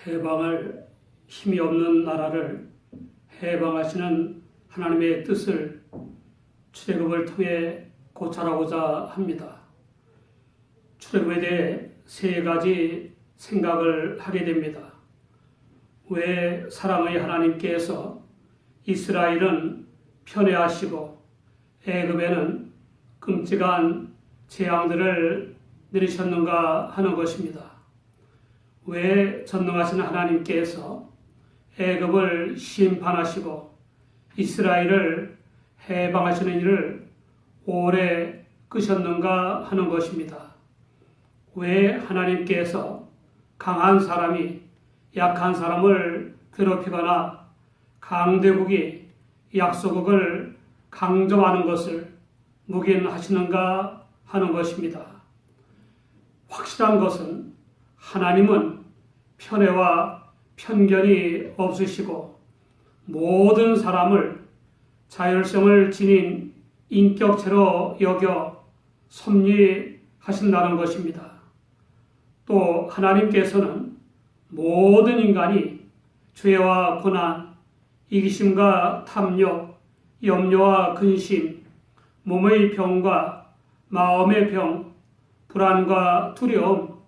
해방할 힘이 없는 나라를 해방하시는 하나님의 뜻을 출애굽을 통해 고찰하고자 합니다. 출애굽에 대해 세 가지 생각을 하게 됩니다. 왜 사랑의 하나님께서 이스라엘은 편애하시고 애굽에는 끔찍한 재앙들을 내리셨는가 하는 것입니다. 왜 전능하신 하나님께서 애굽을 심판하시고 이스라엘을 해방하시는 일을 오래 끄셨는가 하는 것입니다. 왜 하나님께서 강한 사람이 약한 사람을 괴롭히거나 강대국이 약소국을 강점하는 것을 묵인하시는가 하는 것입니다. 확실한 것은 하나님은 편애와 편견이 없으시고 모든 사람을 자율성을 지닌 인격체로 여겨 섭리하신다는 것입니다. 또 하나님께서는 모든 인간이 죄와 고난, 이기심과 탐욕, 염려와 근심, 몸의 병과 마음의 병, 불안과 두려움,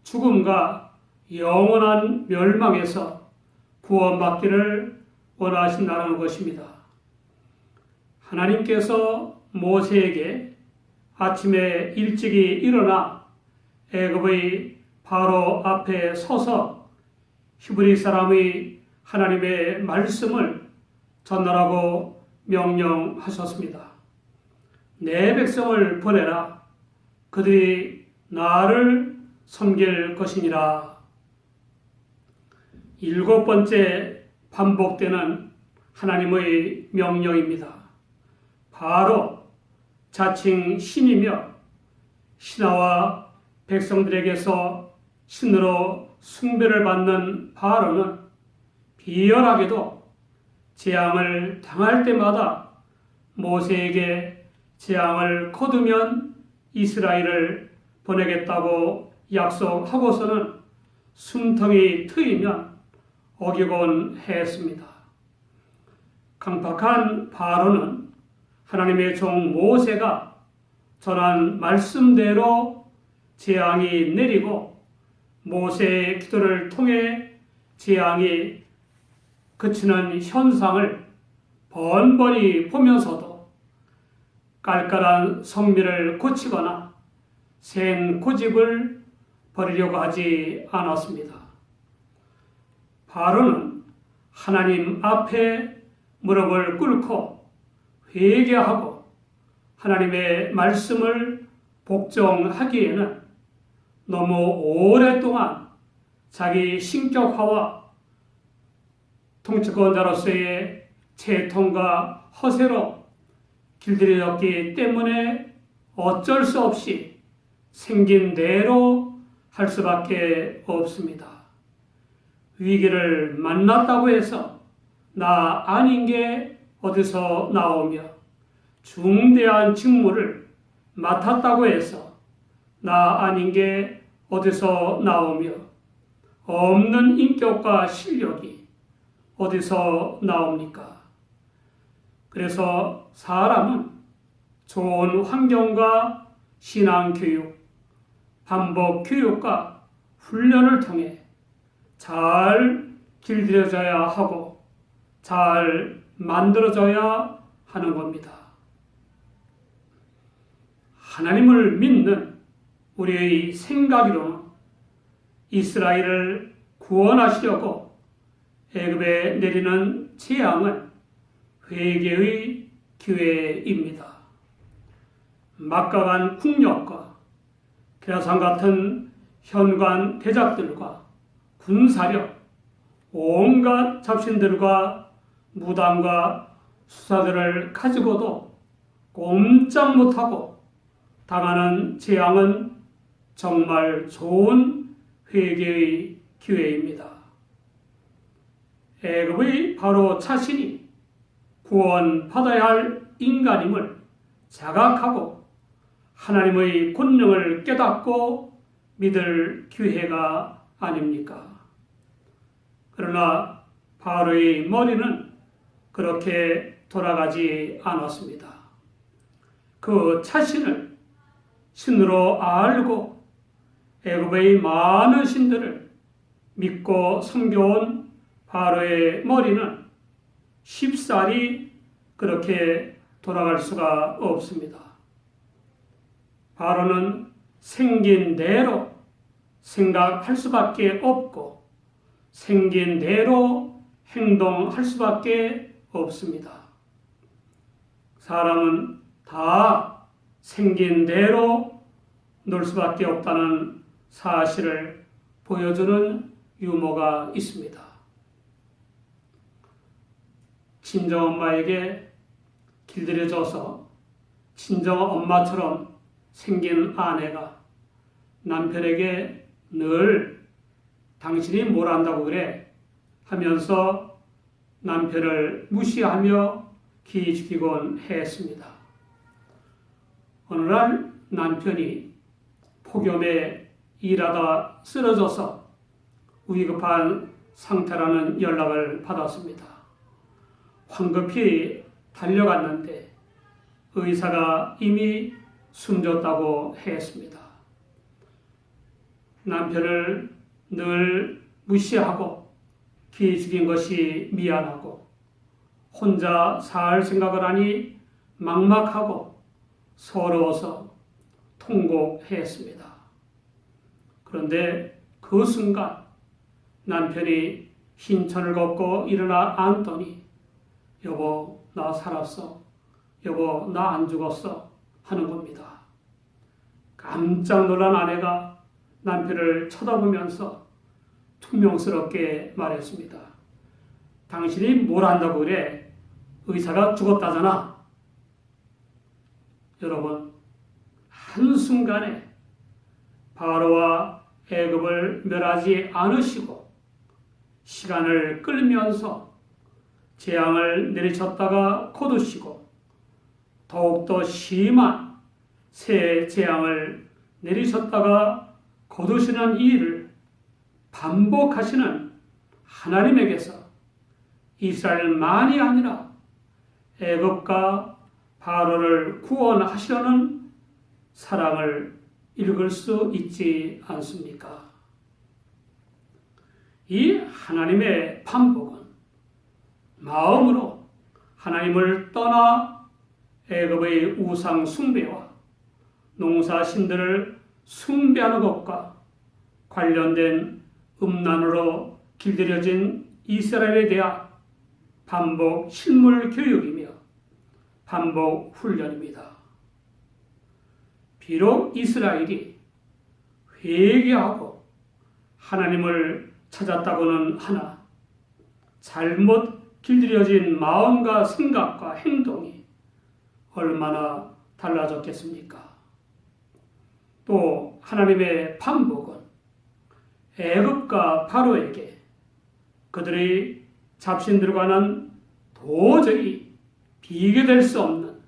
죽음과 영원한 멸망에서 구원받기를 원하신다는 것입니다. 하나님께서 모세에게 아침에 일찍이 일어나 애굽의 바로 앞에 서서 히브리 사람의 하나님의 말씀을 전달하고 명령하셨습니다. 내 백성을 보내라. 그들이 나를 섬길 것이니라. 7번째 반복되는 하나님의 명령입니다. 바로 자칭 신이며 신하와 백성들에게서 신으로 숭배를 받는 바로는 비열하게도 재앙을 당할 때마다 모세에게 재앙을 거두면 이스라엘을 보내겠다고 약속하고서는 숨통이 트이면 어기곤 했습니다. 강팍한 바로는 하나님의 종 모세가 전한 말씀대로 재앙이 내리고 모세의 기도를 통해 재앙이 그치는 현상을 번번이 보면서도 깔깔한 성미를 고치거나 센 고집을 버리려고 하지 않았습니다. 바로는 하나님 앞에 무릎을 꿇고 회개하고 하나님의 말씀을 복종하기에는 너무 오랫동안 자기 신격화와 통치권자로서의 채통과 허세로 길들여졌기 때문에 어쩔 수 없이 생긴 대로 할 수밖에 없습니다. 위기를 만났다고 해서 나 아닌 게 어디서 나오며 중대한 직무를 맡았다고 해서 나 아닌 게 어디서 나오며 없는 인격과 실력이 어디서 나옵니까? 그래서 사람은 좋은 환경과 신앙교육, 반복 교육과 훈련을 통해 잘 길들여져야 하고 잘 만들어져야 하는 겁니다. 하나님을 믿는 우리의 생각이로는 이스라엘을 구원하시려고 애굽에 내리는 재앙은 회개의 기회입니다. 막강한 국력과 계라산 같은 현관 대작들과 군사력, 온갖 잡신들과 무당과 수사들을 가지고도 꼼짝 못하고 당하는 재앙은 정말 좋은 회개의 기회입니다. 애굽의 바로 자신이 구원받아야 할 인간임을 자각하고 하나님의 권능을 깨닫고 믿을 기회가 아닙니까? 그러나 바로의 머리는 그렇게 돌아가지 않았습니다. 그 자신을 신으로 알고 애굽의 많은 신들을 믿고 섬겨온 바로의 머리는 쉽사리 그렇게 돌아갈 수가 없습니다. 바로는 생긴 대로 생각할 수밖에 없고 생긴 대로 행동할 수밖에 없습니다. 사람은 다 생긴 대로 놀 수밖에 없다는 사실을 보여주는 유머가 있습니다. 친정엄마에게 길들여져서 친정엄마처럼 생긴 아내가 남편에게 늘 당신이 뭘 안다고 그래 하면서 남편을 무시하며 기죽이곤 했습니다. 어느 날 남편이 폭염에 일하다 쓰러져서 위급한 상태라는 연락을 받았습니다. 황급히 달려갔는데 의사가 이미 숨졌다고 했습니다. 남편을 늘 무시하고 기죽인 것이 미안하고 혼자 살 생각을 하니 막막하고 서러워서 통곡했습니다. 그런데 그 순간 남편이 흰천을 걷고 일어나 앉더니 여보 나 살았어, 여보 나 안 죽었어 하는 겁니다. 깜짝 놀란 아내가 남편을 쳐다보면서 퉁명스럽게 말했습니다. 당신이 뭘 안다고 그래? 의사가 죽었다잖아. 여러분, 한순간에 바로와 애굽을 멸하지 않으시고 시간을 끌면서 재앙을 내리쳤다가 거두시고 더욱더 심한 새 재앙을 내리셨다가 거두시는 이 일을 반복하시는 하나님에게서 이스라엘만이 아니라 애굽과 바로를 구원하시려는 사랑을 읽을 수 있지 않습니까? 이 하나님의 반복은 마음으로 하나님을 떠나 애굽의 우상 숭배와 농사신들을 숭배하는 것과 관련된 음란으로 길들여진 이스라엘에 대한 반복 실물 교육이며 반복 훈련입니다. 비록 이스라엘이 회개하고 하나님을 찾았다고는 하나 잘못 길들여진 마음과 생각과 행동이 얼마나 달라졌겠습니까? 또 하나님의 반복은 애굽과 바로에게 그들의 잡신들과는 도저히 비교될 수 없는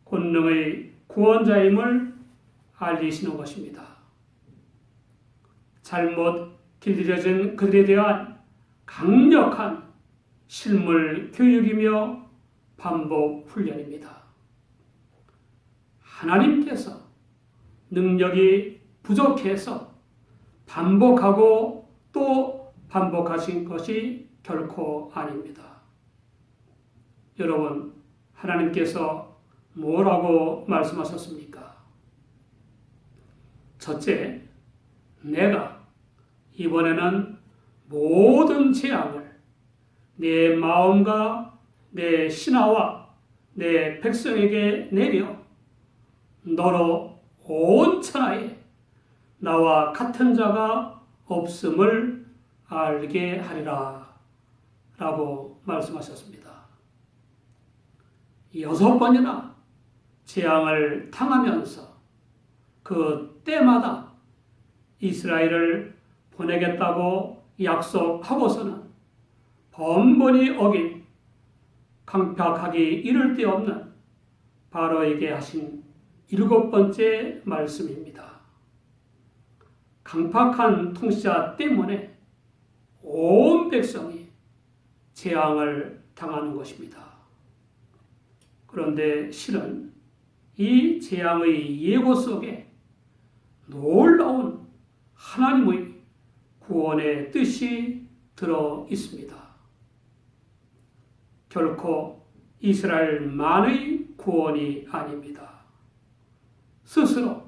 권능의 구원자임을 알리시는 것입니다. 잘못 길들여진 그들에 대한 강력한 실물 교육이며 반복 훈련입니다. 하나님께서 능력이 부족해서 반복하고 또 반복하신 것이 결코 아닙니다. 여러분, 하나님께서 뭐라고 말씀하셨습니까? 첫째, 내가 이번에는 모든 재앙을 내 마음과 내 신하와 내 백성에게 내려 너로 온 천하에 나와 같은 자가 없음을 알게 하리라 라고 말씀하셨습니다. 6번이나 재앙을 당하면서 그 때마다 이스라엘을 보내겠다고 약속하고서는 번번이 어긴 강팍하기 이를 데 없는 바로에게 하신 7번째 말씀입니다. 강팍한 통치자 때문에 온 백성이 재앙을 당하는 것입니다. 그런데 실은 이 재앙의 예고 속에 놀라운 하나님의 구원의 뜻이 들어 있습니다. 결코 이스라엘만의 구원이 아닙니다. 스스로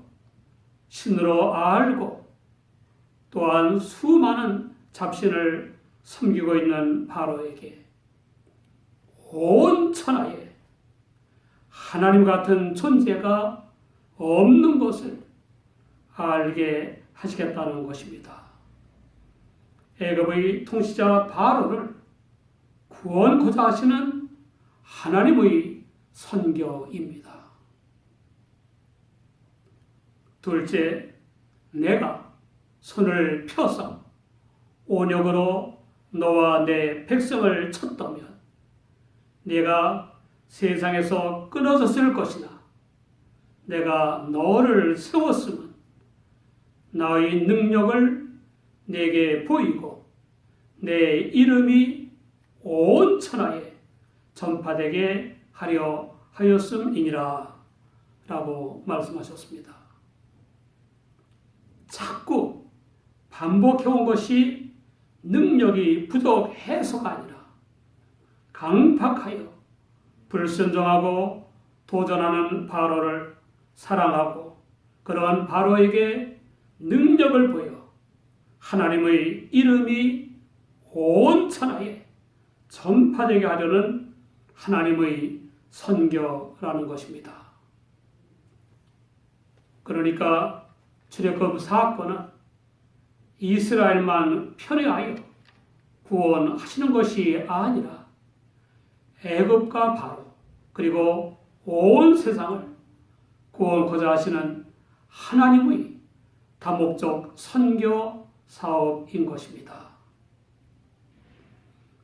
신으로 알고 또한 수많은 잡신을 섬기고 있는 바로에게 온 천하에 하나님 같은 존재가 없는 것을 알게 하시겠다는 것입니다. 애굽의 통치자 바로를 구원코자 하시는 하나님의 선교입니다. 둘째, 내가 손을 펴서 온역으로 너와 내 백성을 쳤다면 네가 세상에서 끊어졌을 것이나 내가 너를 세웠으면 나의 능력을 내게 보이고 내 이름이 온 천하에 전파되게 하려 하였음이니라 라고 말씀하셨습니다. 자꾸 반복해온 것이 능력이 부족해서가 아니라 강팍하여 불순종하고 도전하는 바로를 사랑하고 그러한 바로에게 능력을 보여 하나님의 이름이 온 천하에 전파되게 하려는 하나님의 선교라는 것입니다. 그러니까 출애굽 사건은 이스라엘만 편애하여 구원하시는 것이 아니라 애굽과 바로 그리고 온 세상을 구원코자 하시는 하나님의 다목적 선교 사업인 것입니다.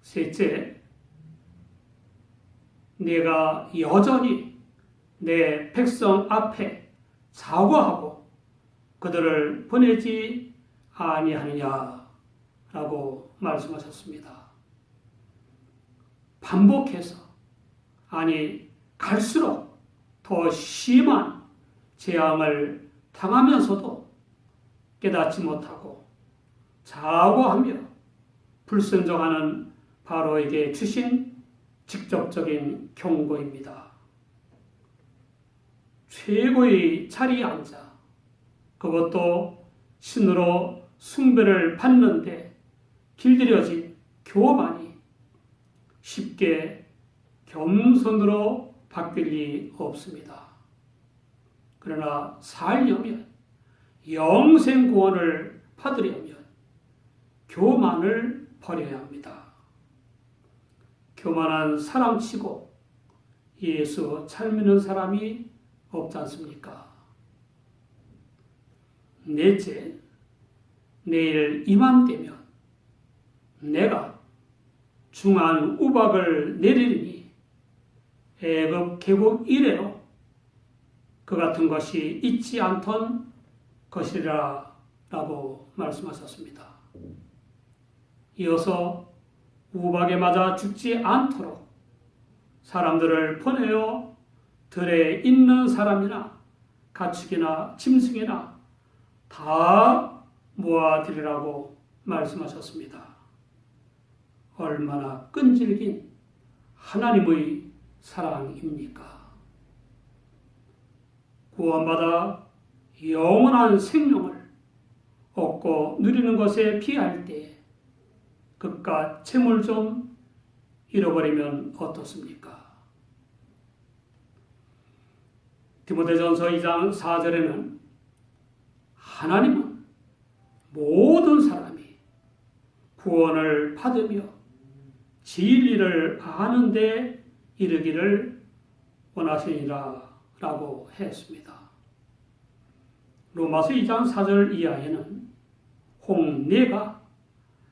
셋째, 내가 여전히 내 백성 앞에 사과하고 그들을 보내지 아니하느냐라고 말씀하셨습니다. 반복해서 갈수록 더 심한 재앙을 당하면서도 깨닫지 못하고 사과하며 불순종하는 바로에게 주신 직접적인 경고입니다. 최고의 자리에 앉아 그것도 신으로 숭배를 받는데 길들여진 교만이 쉽게 겸손으로 바뀔 리 없습니다. 그러나 살려면 영생 구원을 받으려면 교만을 버려야 합니다. 교만한 사람치고 예수 잘 믿는 사람이 없지 않습니까? 넷째, 내일 이맘때면 내가 중한 우박을 내리니 애굽 개국 이래로 그 같은 것이 있지 않던 것이라 라고 말씀하셨습니다. 이어서 우박에 맞아 죽지 않도록 사람들을 보내어 들에 있는 사람이나 가축이나 짐승이나 다 모아드리라고 말씀하셨습니다. 얼마나 끈질긴 하나님의 사랑입니까? 구원받아 영원한 생명을 얻고 누리는 것에 비할 때 그깟 재물 좀 잃어버리면 어떻습니까? 디모데전서 2장 4절에는 하나님은 모든 사람이 구원을 받으며 진리를 아는 데 이르기를 원하시니라 라고 했습니다. 로마서 2장 4절 이하에는 혹 내가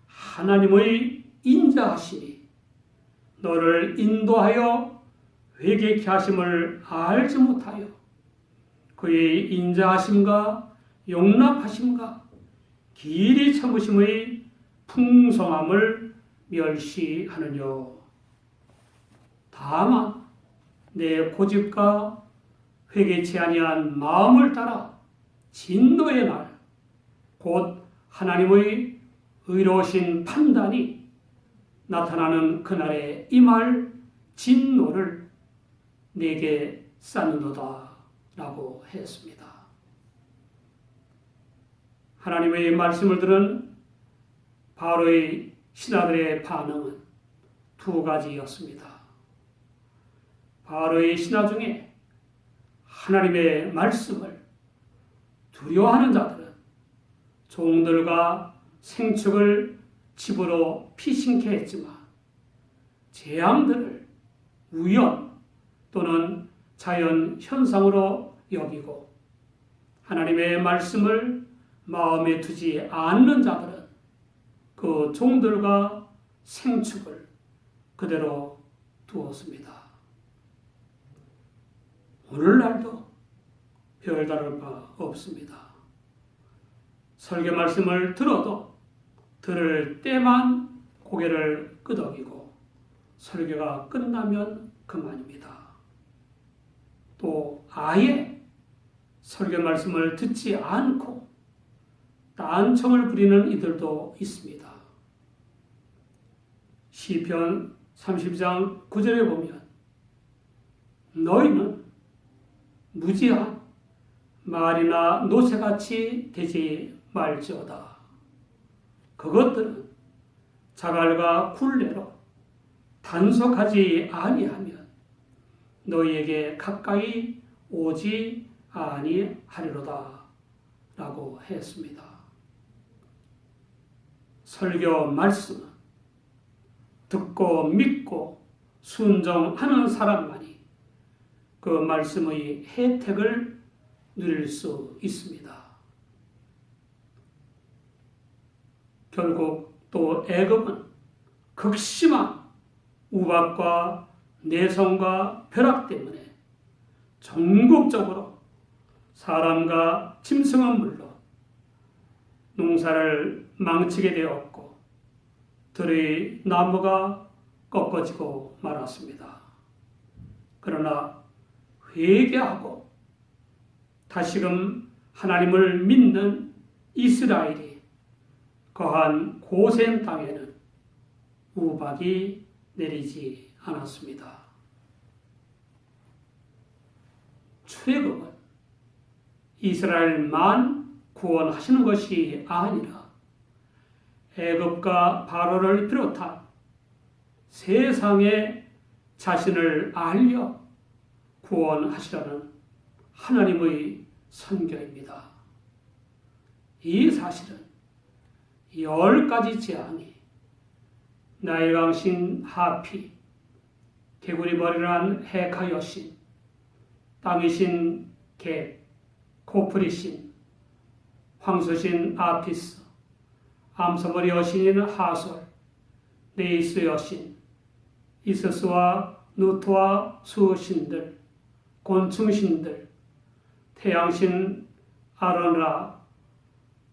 하나님의 인자하시니 너를 인도하여 회개케 하심을 알지 못하여 그의 인자하심과 용납하심과 길이 참으심의 풍성함을 멸시하느뇨. 다만 내 고집과 회개치 아니한 마음을 따라 진노의 날, 곧 하나님의 의로우신 판단이 나타나는 그날에 임할 진노를 내게 쌓는도다 라고 했습니다. 하나님의 말씀을 들은 바로의 신하들의 반응은 두 가지였습니다. 바로의 신하 중에 하나님의 말씀을 두려워하는 자들은 종들과 생축을 집으로 피신케 했지만 재앙들을 우연 또는 자연 현상으로 여기고 하나님의 말씀을 마음에 두지 않는 자들은 그 종들과 생축을 그대로 두었습니다. 오늘날도 별다를 바 없습니다. 설교 말씀을 들어도 들을 때만 고개를 끄덕이고 설교가 끝나면 그만입니다. 또 아예 설교 말씀을 듣지 않고 딴청을 부리는 이들도 있습니다. 시편 30장 9절에 보면 너희는 무지한 말이나 노새같이 되지 말지어다. 그것들은 자갈과 굴레로 단속하지 아니하면 너희에게 가까이 오지 아니하리로다 라고 했습니다. 설교 말씀은 듣고 믿고 순종하는 사람만이 그 말씀의 혜택을 누릴 수 있습니다. 결국 또 애굽은 극심한 우박과 내성과 벼락 때문에 전국적으로 사람과 짐승은 물론 농사를 망치게 되었고 들의 나무가 꺾어지고 말았습니다. 그러나 회개하고 다시금 하나님을 믿는 이스라엘이 거한 고센 땅에는 우박이 내리지 않았습니다. 출애굽은 이스라엘만 구원하시는 것이 아니라 애굽과 바로를 비롯한 세상에 자신을 알려 구원하시라는 하나님의 선교입니다. 이 사실은 10가지 재앙이 나일강신 하피, 개구리 머리를 한 헤카 여신, 땅이신 개, 코프리신, 황소신 아피스, 암소머리 여신인 하솔, 네이스 여신, 이스스와 누트와 수신들, 곤충신들, 태양신 아론라,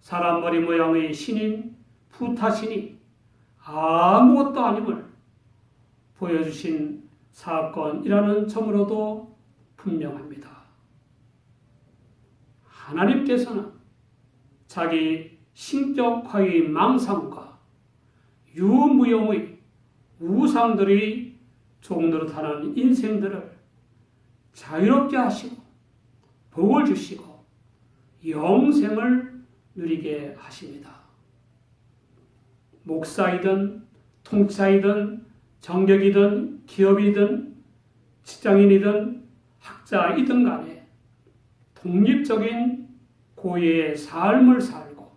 사람 머리 모양의 신인 푸타신이 아무것도 아님을 보여주신 사건이라는 점으로도 분명합니다. 하나님께서는 자기 신격화의 망상과 유무용의 우상들의 종노릇하는 인생들을 자유롭게 하시고 복을 주시고 영생을 누리게 하십니다. 목사이든 통치자이든 정격이든 기업이든 직장인이든 학자이든 간에 독립적인 고유의 삶을 살고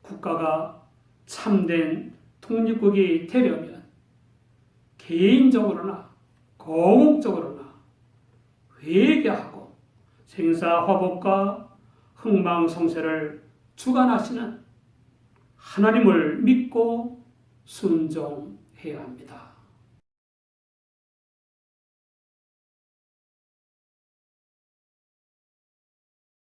국가가 참된 독립국이 되려면 개인적으로나 공적으로나 회개하고 생사화복과 흥망성쇠를 주관하시는 하나님을 믿고 순종해야 합니다.